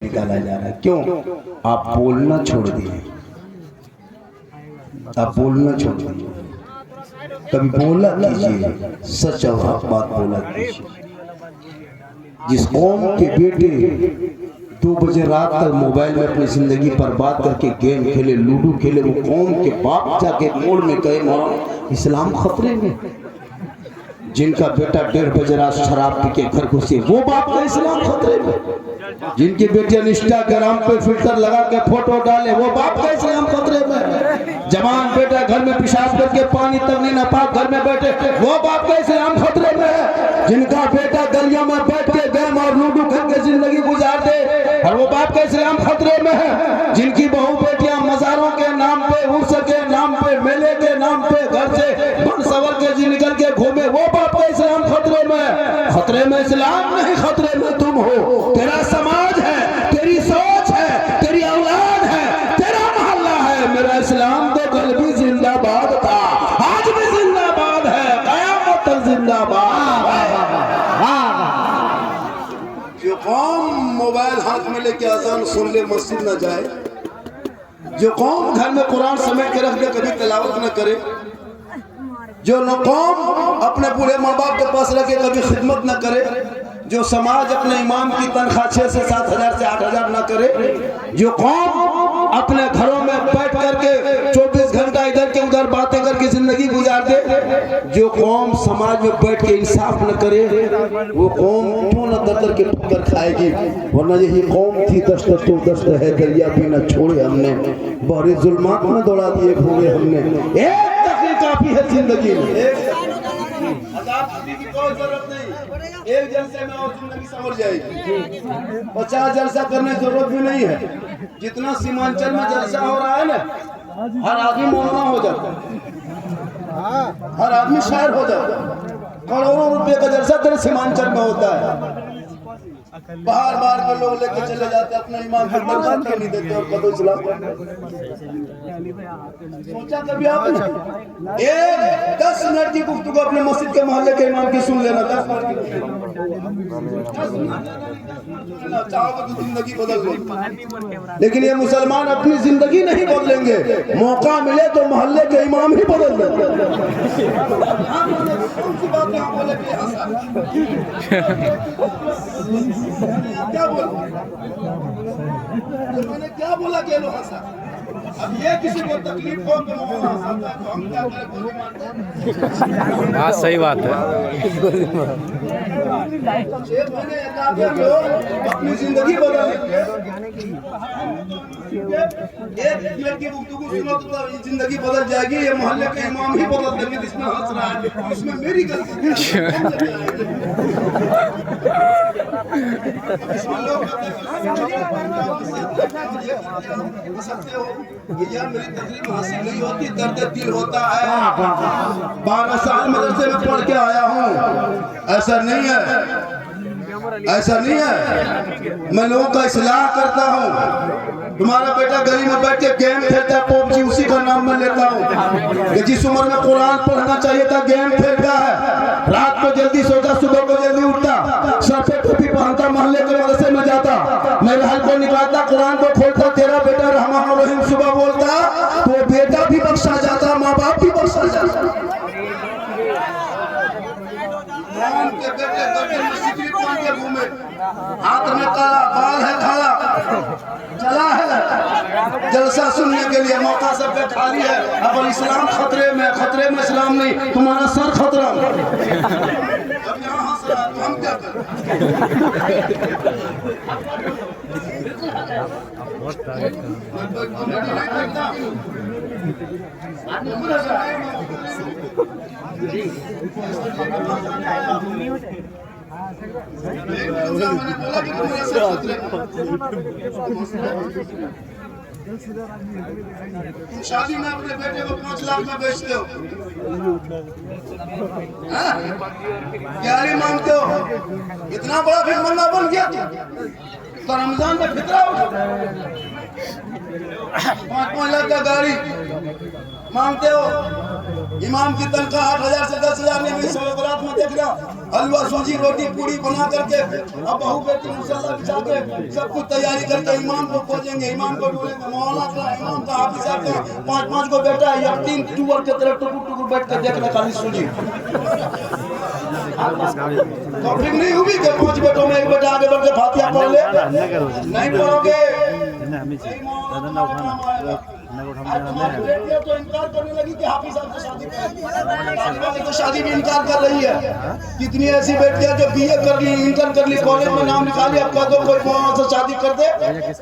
निकाला जा रहा है। क्यों? आप बोलना छोड़ दिए, आप बोलना छोड़ दिए। कभी बोला कीजिए, सच और हक बात बोला कीजिए। जिस कौम के बेटे 2 बजे रात तक मोबाइल में अपनी जिंदगी बर्बाद करके गेम खेले, लूडो खेले, वो कौम के बाप जाके मोड़ में कहे मौलाना इस्लाम खतरे में। जिनका बेटा 1:30 बजे रात शराब पी के घर घुसे, वो बाप का इस्लाम खतरे में। जिनके बेटे इंस्टाग्राम पे फिल्टर लगा के फोटो डाले, वो बाप का इस्लाम खतरे में। जवान बेटा घर में पेशाब करके पानी तक नहीं नापाक घर में बैठे, वो बाप का इस्लाम खतरे में है। जिनका बेटा गलियों में बैठ के गेम और लूडो खेल के जिंदगी गुजार दे, और वो बाप का इस्लाम खतरे में है। जिनकी बहू बेटियां मजारों के नाम पे, उर्स के नाम पे, मेले के नाम पे घर से बन सवर के जी निकल के घूमे, वो बाप का इस्लाम खतरे में है। खतरे में इस्लाम नहीं, खतरे में तुम हो। तेरा समाज है, तेरी सोच है, तेरी औलाद है, तेरा मोहल्ला है। मेरा इस्लाम तो कल भी जिंदाबाद था, आज भी जिंदाबाद है, कयामत तक जिंदाबाद। जो कौम मोबाइल हाथ में लेके अजान सुन ले, मस्जिद न जाए, जो कौम घर में कुरान समेट के रख दे, कभी तिलावत न करे, जो कौम अपने बूढ़े माँ बाप के पास रखे कभी खिदमत न करे, जो समाज अपने इमाम की तनख्वाह 6 से 7 हजार से 8 हजार न करे, जो कौम अपने घरों में बैठ करके 24 घंटा इधर के उधर बातें करके जिंदगी गुजार दे, जो कौम समाज में बैठ के इंसाफ न करे, वो कौम क्यों न दर के ठोकर खाएगी। वरना यही कौम थी दस्त तो दस्त है, दरिया भी न छोड़े हमने, बहरे जुल्मात में दौड़ा दिए घोड़े हमने। एक तकलीफ काफी है जिंदगी में, की कोई जरूरत नहीं। एक जलसे में और जिंदगी संवर जाएगी। 50 जलसा करने की जरूरत भी नहीं है। जितना सीमांचल में जलसा हो रहा है ना, हर आदमी मौलाना हो जाता है, हर आदमी शायर हो जाता है। करोड़ों रुपए का जलसा तेरे सीमांचल में होता है। बाहर बाहर के लोग लेके चले जाते, अपने इमाम को बर्बाद कर नहीं देते और कदम इस्लाम। सोचा कभी आपने 10 मिनट की गुफ्तगू अपने मस्जिद के मोहल्ले के इमाम की सुन लेना, 10 मिनट चाहोगे तो जिंदगी बदल लो। लेकिन ये मुसलमान अपनी जिंदगी नहीं बदलेंगे, मौका मिले तो मोहल्ले के इमाम ही बदल देंगे। क्या बोला? मैंने क्या बोला कि लोग हंसा? अब ये किसी को तकलीफ हो तो हम क्या करें? हाँ सही बात है। अपनी जिंदगी बदल, एक लड़की गुफ्तगू सुनो तो जिंदगी बदल जाएगी। ये मोहल्ले के इमाम ही बदल देंगे, जिसमें हंस रहा है उसमें मेरी गलती। मेरी तकलीफ हासिल नहीं होती, दर्द दिल होता है। 12 साल मदरसे में पढ़ के आया हूँ। ऐसा नहीं है, ऐसा नहीं है। मैं लोगों का इस्लाह करता हूँ। तुम्हारा बेटा गली में बैठ के गेम खेलता है, पबजी, उसी का नाम मैं लेता हूँ। जिस उम्र में कुरान पढ़ना चाहिए था गेम खेलता है। रात को जल्दी सोता, सुबह को जल्दी उठता, सर पे टोपी पहनता, मोहल्ले के मदरसे में जाता, मेरे हल को निकालता, कुरान को खोलता। तेरा बेटा रहमान और रहीम सुबह बोलता तो बेटा भी बख्शा जाता, माँ बाप भी बख्शा जाता। के बेटे गड्ढे में सिगरेट पान के घूमे, हाथ में काला, बाल है काला, चला है जलसा सुनने के लिए। मौका सब पे खाली है। अब इस्लाम खतरे में, खतरे में इस्लाम नहीं, तुम्हारा सर खतरा में। अब यहाँ हंस रहा तो हम क्या करें? शादी में अपने बेटे को 5 लाख में बेचते हो, क्या मांगते हो? इतना बड़ा फिर बंदा बन गया तो रमजान में फितरा उठा 5-5 लाख का गाड़ी मांगते हो। इमाम की तनख्वाह 8,000 से 10,000 नहीं मिली। सोए बारात में देख रहा हलवा सूजी रोटी पूरी बना करके अब बहू बेटी मुसल्ला बिछा के सब कुछ तैयारी करके इमाम को खोजेंगे, इमाम को ढूंढेंगे। मौलाना का इमाम का हाफिज साहब का 5-5 को बेटा है, या 3 टूवर के तरफ टुकुर बैठ के देख रहे खाली सूजी। तो फिर नहीं हुई कि 5 बेटों में एक बेटा आगे बढ़ के फातिहा पढ़ ले, नहीं पढ़ोगे तो इनकार करने लगी कि हाफिज साहब को शादी तो शादी भी इनकार कर रही है। कितनी ऐसी बेटियां जो बीए कर ली, इंटर कर ली, कॉलेज में नाम लिखा लिया, अब कह दो कोई मौलाना से शादी कर दे,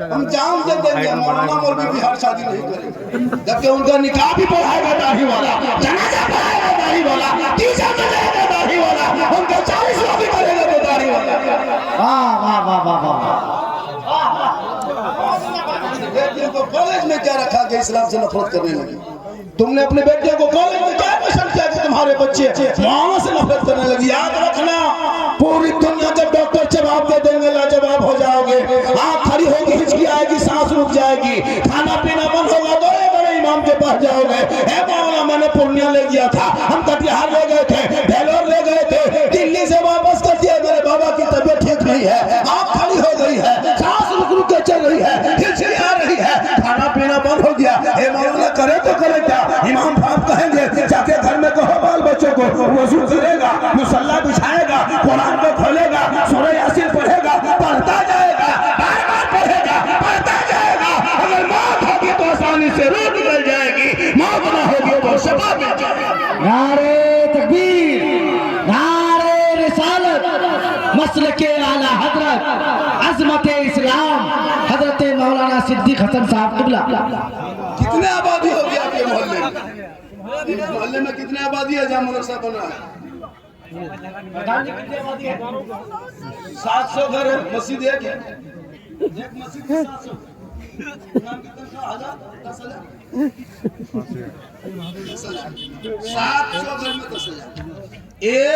हम जान दे देंगे मौलाना मौलवी भी हर शादी नहीं करेंगे, जबकि उनका निकाह भी पढ़ाएगा दाढ़ी वाला, जनाजा पढ़ाएगा दाढ़ी वाला, तीजा करेगा दाढ़ी वाला, उनका 40 भी करेगा तो दाढ़ी वाला। वाह वाह वाह वाह वाह। बेटियों को कॉलेज में क्या रखा कि इस्लाम से नफरत करने लगी? तुमने अपने बेटियों को कॉलेज में क्या पसंद किया कि तुम्हारे बच्चे मौलाना से नफरत करने लगी? याद रखना, पूरी दुनिया जब डॉक्टर जवाब दे देंगे लाजवाब हो जाओगे। आँख खड़ी होगी, हिचकी आएगी, सांस रुक जाएगी, खाना पीना बंद होगा तो बड़े इमाम के पास जाओगे। है मौलाना मैंने पूर्णिया ले गया था, हम कटिहार ले गए थे, भेलोर ले गए थे, दिल्ली से वापस कर दिया, मेरे बाबा की तबीयत ठीक नहीं है, आँख खड़ी हो गई है, सांस रुक रुक के चल रही है, हिचकी आ रही है, खाना पीना बंद हो गया। हे मौलाना करे तो करे क्या? इमाम साहब कहेंगे जाके घर में कहो बाल बच्चों को वजू करेगा, मुसल्ला बिछाएगा, कुरान को खोलेगा, सूरह यासीन पढ़ेगा, पढ़ता जाएगा, बार बार पढ़ेगा, पढ़ता जाएगा। अगर मौत होगी तो आसानी से रूह निकल जाएगी, मौत ना होगी तो शफा मिल जाएगी। नारे तकबीर, नारे रिसालत, मसलके आला हजरत, अज़मत इस्लाम, हजरत मौलाना सिद्दीक हसन साहब किबला। कितने आबादी हो गया आपके मोहल्ले में? इस मोहल्ले में कितने आबादी है जहाँ मदरसा बना है? 700 घर है, मस्जिद एक है, एक मस्जिद 700, इमाम की तनख्वाह 1,000, 10,000, 700 घर में 10,000,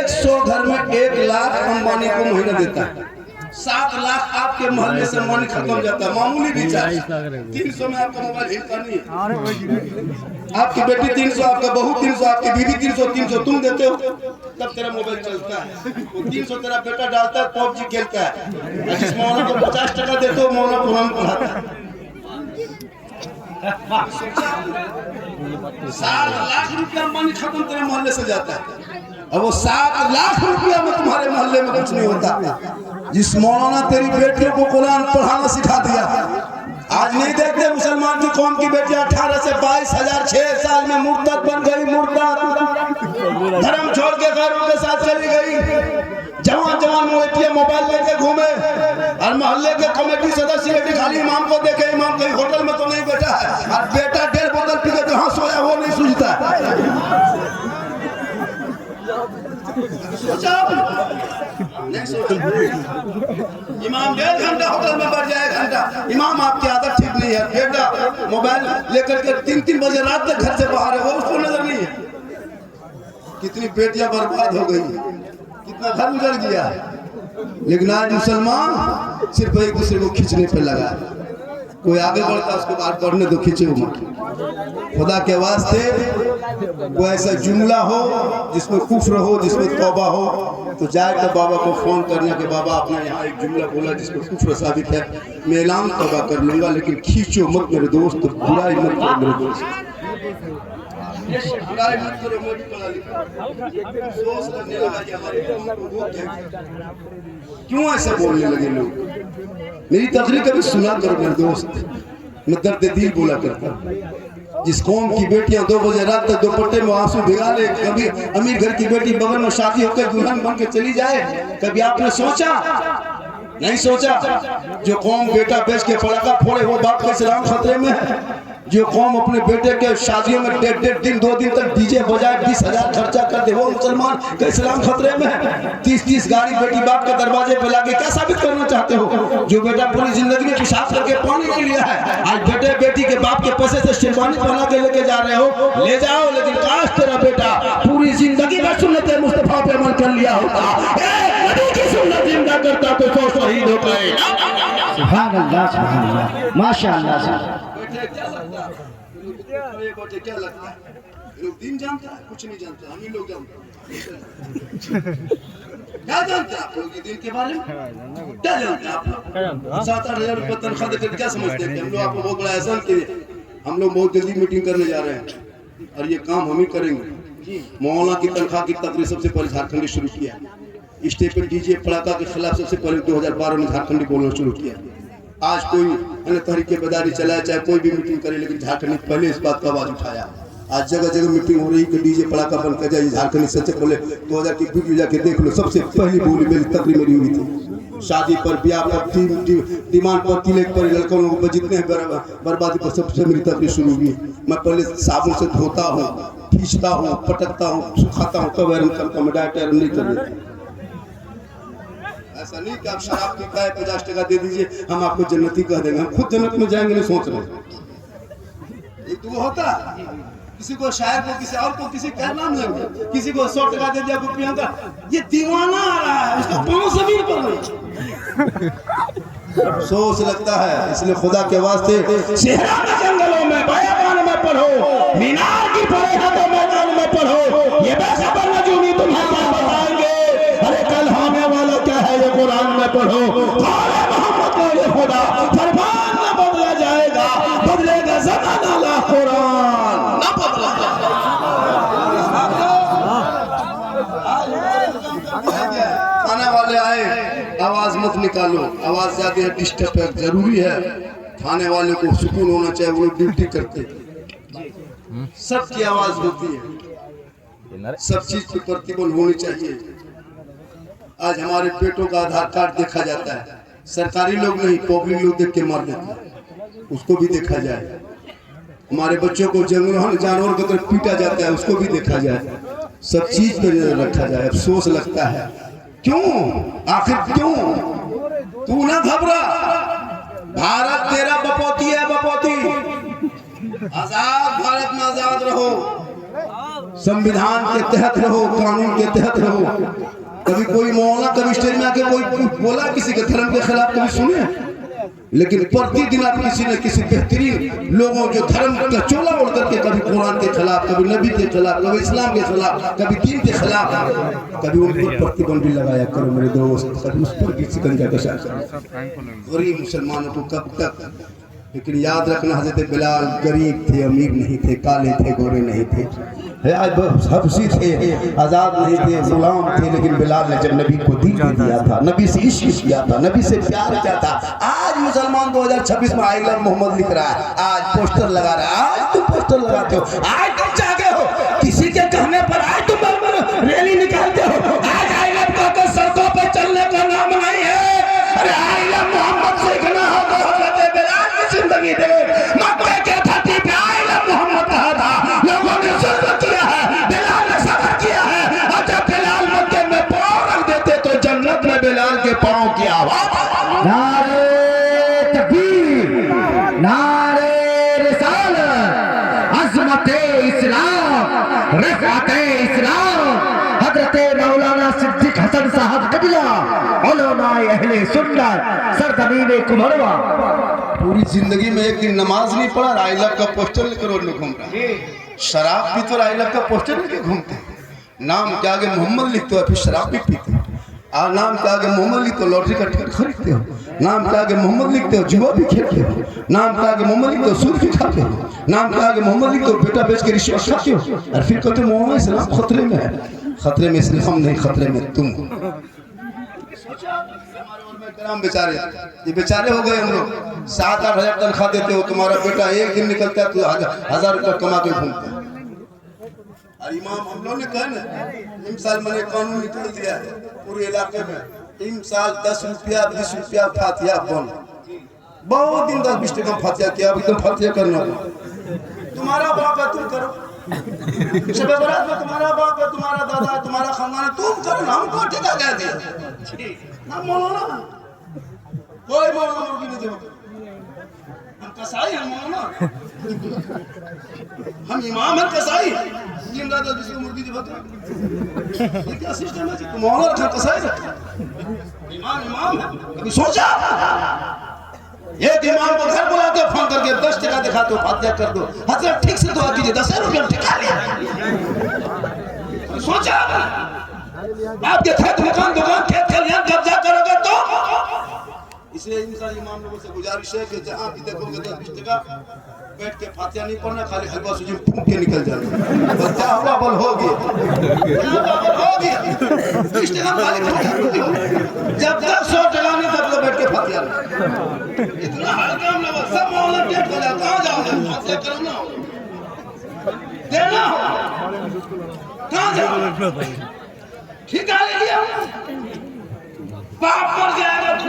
100 घर में 1 लाख अंबानी को महीना देता है, 7 लाख आपके मोहल्ले से मनी खत्म हो जाता है। मामूली रिचार्ज 300 में आपका मोबाइल हिलता नहीं है। आपकी बेटी 300, आपका बहू 300, आपकी बीवी 300 तुम देते हो तब तेरा मोबाइल चलता है। वो 300 तेरा बेटा डालता है, PUBG खेलता है। जिस मौलाना को 50 टका देते हो मौलाना कुरान पढ़ाता है। 7 लाख रुपया मनी खत्म तेरे मोहल्ले से जाता है। अब वो 7 लाख रुपया में तुम्हारे मोहल्ले में कुछ नहीं होता। जिस मौलाना तेरी बेटियों को कुरान पढ़ाना सिखा दिया, आज नहीं देखते मुसलमान की कौम की बेटियां 18 से 22,000 6 साल में मुर्तद बन गई, मुर्तद धर्म छोड़ के गैरों के साथ चली गई। जवान बेटियां मोबाइल लेके घूमे और मोहल्ले के कमेटी सदस्य बेटी खाली इमाम को देखे, इमाम कहीं होटल में तो नहीं बैठा है और बेटा 1.5 बोतल पी के जहाँ सोया वो नहीं सूझता है। नहीं सोचा। इमाम 1.5 घंटा होटल में बैठ जाए, 1 घंटा। इमाम आपकी आदत ठीक नहीं है, बेटा मोबाइल लेकर के 3-3 बजे रात तक घर से बाहर है, वो उसको नजर नहीं है। कितनी बेटियां बर्बाद हो गई, कितना घर उजड़ गया। लेकिन आज मुसलमान सिर्फ एक दूसरे को खींचने पे लगा। कोई आगे बढ़ता उसको बाहर बढ़ने दो, खींचे मत। खुदा के वास्ते कोई ऐसा जुमला हो जिसमें कुफ्र हो, जिसमें तौबा हो, तो जाकर बाबा को फोन करने के बाबा अपना यहाँ एक जुमला बोला जिसमें कुफ्र साबित है, मैं ऐलान तौबा कर लूंगा, लेकिन खींचो मत मेरे दोस्त, बुराई मत करो मेरे दोस्त, बुराई मत करो। मोदी पढ़ा लिखा सोच लगने लगा कि हमारे कौम को वो क्यों ऐसा बोलने लगे लोग। मेरी तकरीर कभी सुना करो मेरे दोस्त, मैं दर्द दिल बोला करता। जिस कौम की बेटियां 2 बजे रात तक दुपट्टे में आंसू भिगा ले, कभी अमीर घर की बेटी बगल में शादी होकर दुल्हन बन के चली जाए, कभी आपने सोचा? नहीं सोचा। जो कौम बेटा बेच के पड़ाका फोड़े वो बाप का इस्लाम खतरे में है। जो कौम अपने बेटे के शादियों में 1.5 दिन 2 दिन तक डीजे बजाए 20,000 खर्चा कर दे, वो मुसलमान का इस्लाम खतरे में है। 30-30 गाड़ी बेटी बाप के दरवाजे पे लाके क्या साबित करना चाहते हो? जो बेटा पूरी जिंदगी में पेशाब करके पानी नहीं लिया है, आज बेटे बेटी के बाप के पैसे से शेरवानी बना के लेके जा रहे हो, ले जाओ। लेकिन काश तेरा बेटा पूरी जिंदगी में सुन्नत मुस्तफा पे अमल कर लिया होता, नबी की सुन्नत जिंदा करता तो 100 शहीद हो गए। सुभान अल्लाह, सुभान अल्लाह, माशाअल्लाह। क्या लगता है? लोग दिन जानता है, कुछ नहीं जानता, हम ही लोग जानते हैं। क्या जानते हैं आप लोग ये दिन के बारे में? क्या जानते हैं आप लोग? 7-8 हजार रुपये तनख्वाह देकर क्या समझते हैं कि हम लोग आपको बहुत बड़ा एहसान किए? हम लोग बहुत जल्दी मीटिंग करने जा रहे हैं और ये काम हम ही करेंगे। मौलाना की तनख्वाह की तकरीर सबसे पहले झारखंडी शुरू किया, स्टेज पर डीजे पड़ाका के खिलाफ सबसे पहले 2012 में झारखंडी बोलना शुरू किया। आज कोई अन्य तहरीके बेदारी चलाए, चाहे कोई भी मीटिंग करे, लेकिन झारखंडी पहले इस बात का आवाज उठाया। आज जगह जगह मीटिंग हो रही कि डीजे पड़ाका बंद कर जाए, झारखंडी सच्चे बोले। 2000 की वीडियो जाके देख लो, सबसे पहली बोली मेरी तकरीर मेरी हुई थी। शादी पर, ब्याह पर, डिमांड पर, तिलक पर, लड़कों लोगों पर, जितने बर्बादी पर सबसे मेरी तकरीर शुरू हुई। मैं पहले साबुन से धोता हूँ, खींचता हूँ, पटकता हूँ, सुखाता हूँ, तब आयरन करता हूँ। डायरेक्ट आयरन नहीं कर देता। ऐसा नहीं कि आप शराब पीता है 50 टका दे दीजिए, हम आपको जन्नती कह देंगे। हम खुद जन्नत में जाएंगे नहीं सोच रहे। एक तो होता किसी को शायर को, किसी और को, किसी का नाम लेंगे, किसी को 100 टका दे दिया रुपया का, ये दीवाना आ रहा है, उसका पांव जमीन पर नहीं। अफसोस लगता है। इसलिए खुदा के वास्ते सेहरा के जंगलों में, बयाबान में पढ़ो, मीनार की फरेहतों मैदान में पढ़ो, ये बेखबर नजूमी तुम्हें क्या बताएंगे। अरे कल होने वाला क्या है ये कुरान में पढ़ो। कौले मोहम्मद को ये खुदा फरमान न बदला जाएगा, बदलेगा ज़माना ला कुरान न बदला। खाने वाले आए, आवाज मत निकालो, आवाज ज्यादा डिस्टर्ब है, जरूरी है। खाने वाले को सुकून होना चाहिए, वो लोग ड्यूटी करते। सबकी आवाज होती है, सब चीज की प्रतिबल होनी चाहिए। आज हमारे पेटों का आधार कार्ड देखा जाता है, सरकारी लोग नहीं, पब्लिक लोग देख के मार देते हैं, उसको भी देखा जाए। हमारे बच्चों को जंगलों जानवर की तरफ पीटा जाता है, उसको भी देखा जाए। सब चीज पे नजर रखा जाए। अफसोस लगता है, क्यों, आखिर क्यों? तू ना घबरा, भारत तेरा बपौती है, बपौती। आजाद भारत में आजाद रहो, संविधान के तहत रहो, कानून के तहत रहो। कभी कोई मौलाना कभी स्टेज में आके कोई बोला किसी के धर्म के खिलाफ, कभी सुने? लेकिन प्रतिदिन आप किसी न किसी बेहतरीन लोगों जो धर्म का चोला ओढ़ करके, कभी कुरान के खिलाफ, कभी नबी के खिलाफ, कभी इस्लाम के खिलाफ, कभी दीन के खिलाफ, कभी उन पर प्रतिबंध भी लगाया करो मेरे दोस्त, कभी उस पर भी शिकंजा कसा करो। गरीब मुसलमानों को कब तक? लेकिन याद रखना, हजरत बिलाल गरीब थे, अमीर नहीं थे, काले थे, गोरे नहीं थे, हबशी थे, आजाद नहीं थे, गुलाम थे। लेकिन बिलाल ने जब नबी को दीन दिया था, नबी से इश्क किया था, नबी से प्यार किया था। आज मुसलमान 2026 में आई लव मोहम्मद लिख रहा है, आज पोस्टर लगा रहा है। आज तुम पोस्टर लगाते हो, आज तुम जागे हो, किसी के कहने पर आज तुम रैली निकालते हो। आज आई लव कहकर सड़कों पर चलने का नाम नहीं है। अरे आई लव मोहम्मद सीखना हो तो हजरत बिलाल की जिंदगी दे। मक्के के धरती पे आई लव मोहम्मद कहा था, लोगों ने जुल्म किया है, बिलाल ने सब्र किया है। और जब बिलाल मक्के में पाँव रख देते तो जन्नत में बिलाल के पाँव की आवाज। नारे तकबीर, नारे रिसालत, अज़मते इस्लाम, रिफ़अते इस्लाम, हज़रते मौलाना सिद्दीक हसन साहब कबिला, उलमाए अहले सुन्नत, सरजमीन कुम्हरवा। पूरी जिंदगी में एक दिन नमाज नहीं पढ़ा, आई लव का पोस्टर लेकर और लोग घूम रहे हैं। शराब पीते और आई लव का पोस्टर लेकर घूमते हैं। नाम के आगे मोहम्मद लिखते हो, फिर शराब भी पीते हो। और नाम के आगे मोहम्मद लिखते हो, लॉटरी का टिकट खरीदते हो। नाम के आगे मोहम्मद लिखते हो, जुआ भी खेलते हो। नाम के आगे मोहम्मद लिखते हो, सूद भी खाते हो। नाम के आगे मोहम्मद लिखते हो, बेटा बेच के रिश्वत खाते हो। और फिर कहते हो मोहम्मद इस्लाम खतरे में है। खतरे में इस्लाम नहीं, खतरे में तुम। बेचारे, ये बेचारे हो गए हम लोग। 7-8 हजार तनख्वाह देते हो, तुम्हारा बेटा एक दिन निकलता है तो 1000 रुपया कमा के घूमता है। और इमाम हम लोग ने कहा ना, इन साल मैंने कानून निकल दिया है पूरे इलाके में, इन साल 10 रुपया 20 रुपया फातिया बंद। बहुत दिन 10-20 टका फातिया किया, अब एकदम फातिया करना। तुम्हारा बाप है, तुम करो। शबे बारात में तुम्हारा बाप है, तुम्हारा दादा है, तुम्हारा खानदान है, तुम करो ना, हमको ठेका क्या दिया? ना मौलाना, कोई मौलाना मुर्गी नहीं देगा। हम कसाई हैं मौलाना, हम इमाम हैं कसाई। जिंदा तो जिसको मुर्गी दिखाते, ये क्या सिस्टम है? तुम मौलाना रखा, कसाई रखा, इमाम इमाम है। कभी सोचा एक इमाम को घर बुलाते, करके 10 टका दिखा दो, फातिहा कर दो। हजरत ठीक से दुआ कीजिए, 10 रुपया ठिका लिया। सोचा आपके खेत मकान दुकान खेत खलिहान कब्जा करोगे तो, इसलिए इंसान इमाम लोगों से गुजारिश है कि जहाँ भी देखोगे 10-20 टका बैठ के फातिहा नहीं पढ़ना, खाली हलवा सूजी फूंक के निकल जाना। बच्चा हुआ बल हो गया, 20 टका खाली जब तक 100 टका नहीं तब बैठ के फातिहा नहीं। इतना हर काम ना सब मौला पेट को ले कहाँ जाओगे, फातिहा करना हो देना हो कहाँ जाओगे, ठिका ले लिया बाप पर जाएगा तो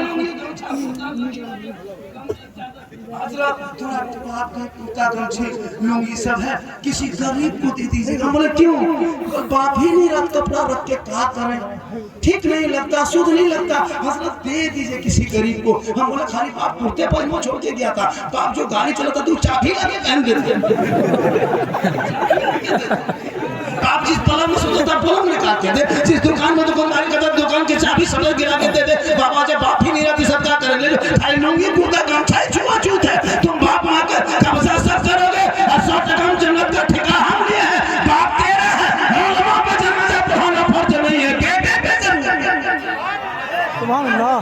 हजरत थोड़ा बाप का कुत्ता गमछी लुंगी सब है, किसी गरीब को दे दीजिएगा। बोले क्यों, बाप ही नहीं रख कपड़ा रख के क्या करें, ठीक नहीं लगता, शुद्ध नहीं लगता, हजरत दे दीजिए किसी गरीब को। हम बोले खाली बाप कुर्ते पजामा छोड़ के गया था, बाप जो गाड़ी चलाता तू चाबी लगे पहन देते। आप जिस पलंग में सोचता था पलंग निकाल के दे, जिस दुकान में दुकानदारी करता दुकान के चाबी सब गिरा के दे दे। बाबा जब बाप ही नहीं रहती सब क्या करेंगे, खाली लूंगी कुर्ता गमछा छुआछूत है, तुम बाप माँ का कब्जा सब करोगे और 100 टका जन्नत का ठेका हम लिए है, बाप तेरा है, मौलवा पे जन्नत पढ़ाना फर्ज नहीं है, बेटे पे जन्नत। सुभान अल्लाह,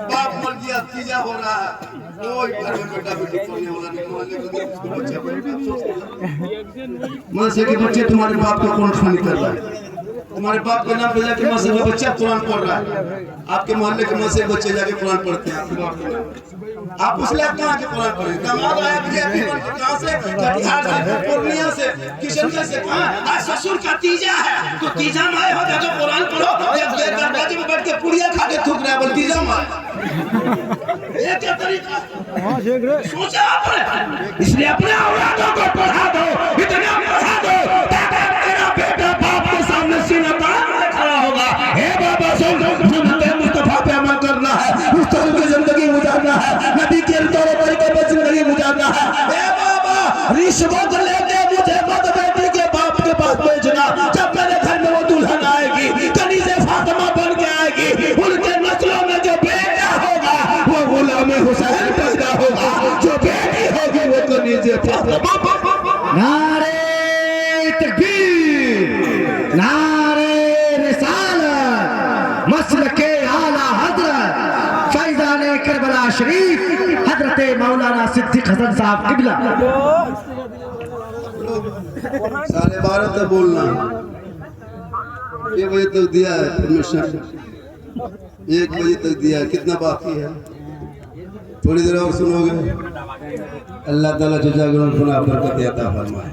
बाप मर गया, तीजा हो रहा है, कोई घर में बेटा बेटी पढ़ने वाला नहीं, मोहल्ले में माँ से कि बच्चे तुम्हारे बाप को कौन खानी कर रहा है, तुम्हारे बाप के नाम पे जाके माँ से बच्चा कुरान पढ़ रहा है, आपके मोहल्ले के माँ से बच्चे जाके कुरान पढ़ते हैं आपके बाप के नाम। आप उस लायक कहाँ के कुरान पढ़े, दामाद आया कहाँ से, कटिहार से, पूर्णिया से, किशनगंज से, कहाँ आज ससुर का तीजा है तो तीजा में आए हो जाके कुरान पढ़ो, जब दरवाजे में बैठ के पुड़िया खा के थूक रहा है, बोल तीजा में ये क्या तरीका सोचा आपने। इसलिए अपने औलादों को पढ़ा दो, इतना पढ़ा दो ताकि तेरा बेटा बाप के सामने सीना तान के खड़ा होगा, हे बाबा सुन्नत मुस्तफा पे अमल करना है, उस तरह की जिंदगी गुजारना है, नबी के तौर तरीके पर जिंदगी गुजारना है। हे बाबा रिश्वत लेके मुझे मत बेटी के बाप के पास भेजना, जब मेरे घर में वो दुल्हन आएगी कनीज़े फातिमा बन के आएगी, उनके नस्लों में जो बेटा होगा वो गुलाम हुसैन पैदा होगा, जो बेटी होगी वो कनीज़े फातिमा। नारे तकबीर, नारे रिसालत, मसलके आला हजरत फैज़ान करबला शरीफ हजरत मौलाना सिद्दीक हसन साहब किबला। साढ़े 12 तक बोलना, 1 बजे तक दिया है परमिशन, 1 बजे तक दिया है, कितना बाकी है, थोड़ी देर और सुनोगे, अल्लाह ताला जो जागरण सुना बरकत अता फरमाए।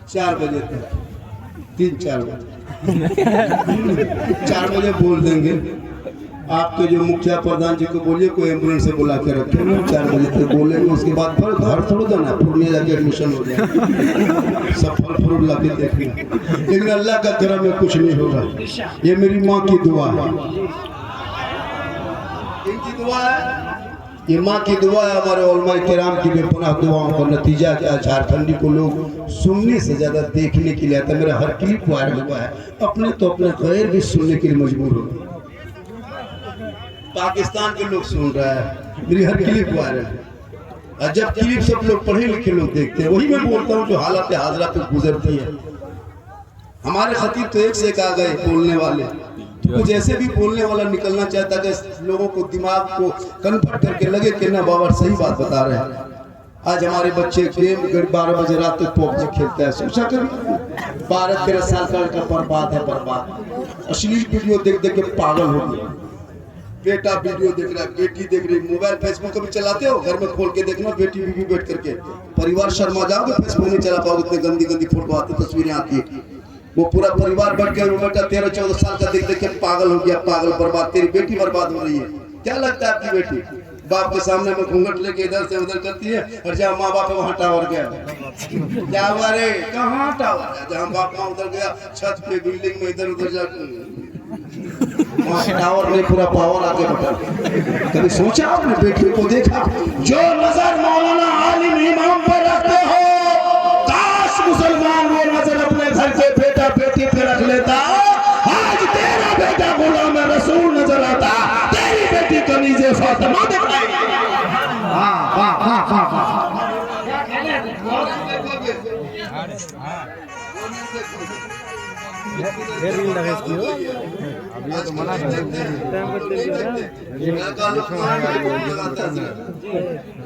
4 बजे तक 3-4 बजे 4 बजे बोल देंगे। आपके जो मुखिया प्रधान जी को बोलिए कोई एम्बुलेंस से बुला के रखे, 4 बजे तक बोलेंगे, उसके बाद फिर घर थोड़ा जाना, पूर्णिया जाके एडमिशन हो जाए, सब फल फ्रूट ला के देखना। लेकिन अल्लाह का करम में कुछ नहीं होगा, ये मेरी माँ की दुआ है, इनकी दुआ है, ये माँ की दुआ है, हमारे उलमाए किराम की बेपनाह दुआओं का नतीजा क्या, झारखंडी को लोग सुनने से ज्यादा देखने के लिए आता है। मेरा हर क्लिप वायरल हुआ है, अपने तो अपने गैर भी सुनने के लिए मजबूर हो, पाकिस्तान के लोग सुन रहा है, मेरी हर क्लिप वायरल है। और जब क्लिप सब लोग पढ़े लिखे लोग देखते हैं, वही मैं बोलता हूँ जो हालात हाजरा पे गुजरती है। हमारे खतीब तो एक से एक आ गए बोलने वाले, कुछ ऐसे भी बोलने वाला निकलना चाहता कि लोगों को दिमाग को कन्वर्ट करके लगे कि ना बाबा सही बात बता रहे हैं। आज हमारे बच्चे गेम 12 बजे रात तक पबजी खेलता है, सोचा कर 12-13 साल का लड़का बर्बाद है, बर्बाद। अश्लील वीडियो देख देख के पागल हो गया, बेटा वीडियो देख रहा है, बेटी देख रही, मोबाइल फेसबुक कभी चलाते हो, घर में खोल के देखना, बेटी बीवी बैठ करके, परिवार शर्मा जाओगे, फेसबुक नहीं चला पाओगे, इतनी गंदी गंदी फोटो आती, तस्वीरें आती है, वो पूरा परिवार बैठ के बेटा 13-14 साल का देख देख के पागल हो गया, पागल बर्बाद, तेरी बेटी बर्बाद हो रही है। क्या लगता है आपकी बेटी बाप के सामने में घूंघट लेके इधर से उधर करती है, और जहाँ माँ बाप है वहाँ टावर गया, क्या हुआ रे, कहाँ टावर है, जहाँ बाप वहाँ उधर गया, छत पे बिल्डिंग में इधर उधर जाकर टावर में पूरा पावर आगे बढ़ा। कभी सोचा आपने बेटी को देखा, जो नजर मौलाना आलिम इमाम पर रखते हो, काश मुसलमान वो नजर अपने घर के बेटा बेटी पे रख लेता। आज तेरा बेटा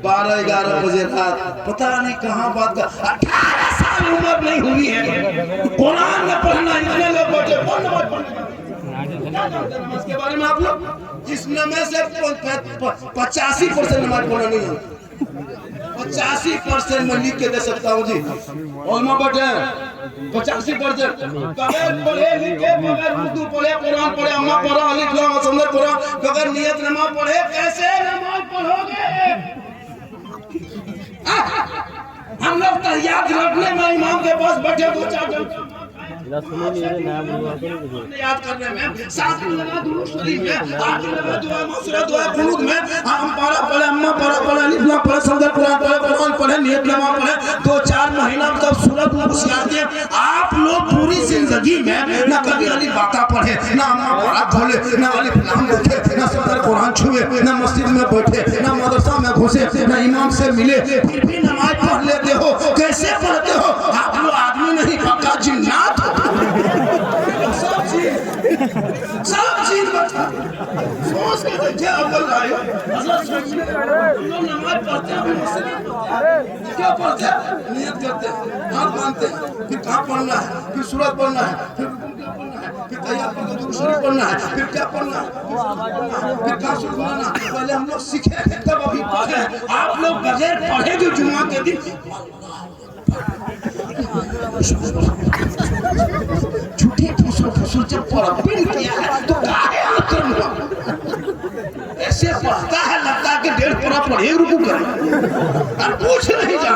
बारह 11 बजे रात पता नहीं कहाँ बात का 18 साल उम्र नहीं हुई है कुरान में पढ़ना इतने लोग बैठे कौन नमाज पढ़ने नमाज के बारे में आप लोग इसमें से 85% नमाज पढ़ना नहीं है 85% मैं लिख के दे सकता हूँ जी ओलमा बैठे 85% बगैर पढ़े लिखे बगैर उर्दू पढ़े कुरान पढ़े अम्मा पढ़ा अलिफ लाम समझ कुरान बगैर नियत नमाज पढ़े कैसे नमाज पढ़ोगे हम लोग तो याद रखने में इमाम के पास बैठे 2-4 घंटे याद करने में साथ में लगा दुरूद शरीफ में आखिर में दुआ मसरा दुआ कुनूत में हम पढ़ा पढ़े अम्मा पढ़ा पढ़े अलिफ लाम पढ़े समझ कुरान पढ़े नियत नमाज पढ़े 2-4 महीना तक सूरत घुसियाते आप लोग पूरी जिंदगी में ना कभी अलिफ बाता पढ़े ना अम्मा पढ़ा खोले ना अलिफ लाम देखे ना समझ कुरान छुए ना मस्जिद में बैठे ना मदरसा में घुसे ना इमाम से मिले फिर भी नमाज पढ़ लेते हो कैसे पढ़ते हो आप लोग आदमी नहीं पक्का जिन्नात हो सब चीज बता सोच के देखिए अव्वल आयो असल सोच लोग नमाज पढ़ते हैं क्या पढ़ते हैं नियत करते हैं हाथ बांधते हैं फिर कहाँ पढ़ना है फिर सूरत पढ़ना है फिर फिर तैयार करके दुरूद शरीफ पढ़ना है फिर क्या पढ़ना है फिर कहाँ शुरू करना पहले हम लोग सीखे तब अभी पढ़े आप लोग बगैर पढ़े जो जुम्मा के दिन झूठे फुसुर जब पढ़ किया है तो काहे आक्रमण ऐसे पढ़ता है लगता है कि 1.5 पढ़ा पढ़े रुकू करे और पूछ नहीं जा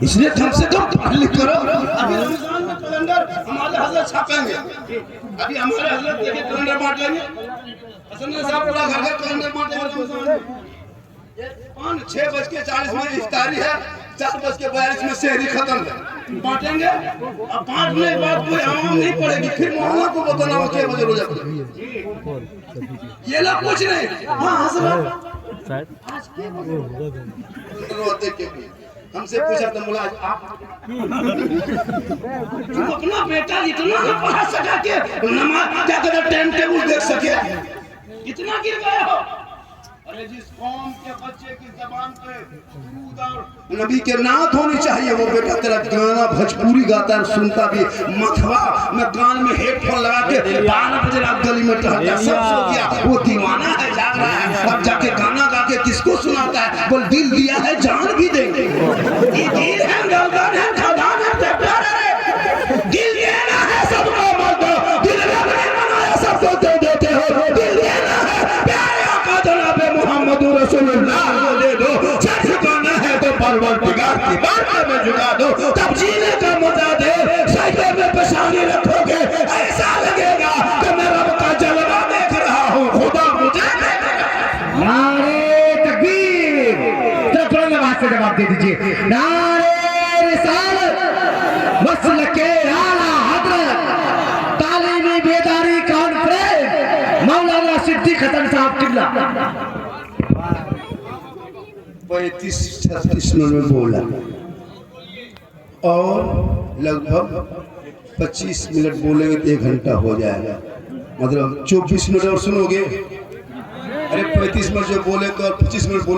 इसलिए कम से कम पढ़ लिख करो अभी रमजान में कैलेंडर हमारे हजरत छापेंगे अभी हमारे हजरत देखिए कैलेंडर बांटेंगे हसन साहब पूरा घर घर कैलेंडर बांटेंगे रमजान में 6:40 में इफ्तारी है 4:42 में सहरी खत्म है बांटेंगे अब 5 मिनट बाद कोई आवाम नहीं पड़ेगी फिर मोहल्ला को बताना हो 6 बजे रोजा ये लोग कुछ नहीं हाँ हजरत हमसे पूछा था मुलाज आप तुम अपना बेटा इतना ना पढ़ा सका के नमाज क्या कहते टाइम टेबल देख सके इतना गिर गए हो अरे जिस कौम के बच्चे की जबान पे दुरूद और नबी के नात होनी चाहिए वो बेटा तेरा गाना भोजपुरी गाता है सुनता भी मथवा में कान में हेडफोन लगा के 12 बजे रात गली में टहलता सब सो गया वो दीवाना है जाग रहा है अब जाके गाना गा के किसको सुनाता है बोल दिल दिया है जान भी देंगे ये दिल है गर्दन है खदान है प्यार है दिल देना है सबको मत दो दिल रब ने बनाया सबको दे देते हो दिल देना है प्यारे आका जनाब मोहम्मद रसूलुल्लाह को दे दो सच झुकाना है तो परवरदिगार की बात में झुका दो तब जीने का मजा दे सजदे में पेशानी रखोगे ऐसा लगेगा कि मैं रब का जलवा देख रहा हूँ खुदा मुझे देख रहा है नारे तकबीर जरा तुरंत आवाज से जवाब दे दीजिए नारे रिसालत मसलके आला हजरत तालीमी बेदारी कॉन्फ्रेंस मौलाना सिद्दीक हसन साहब किबला 35-36 मिनट में बोला और लगभग 25 मिनट बोलेंगे तो 1 घंटा हो जाएगा मतलब 24 मिनट और सुनोगे अरे 35 मिनट जो बोले तो 25 मिनट बोले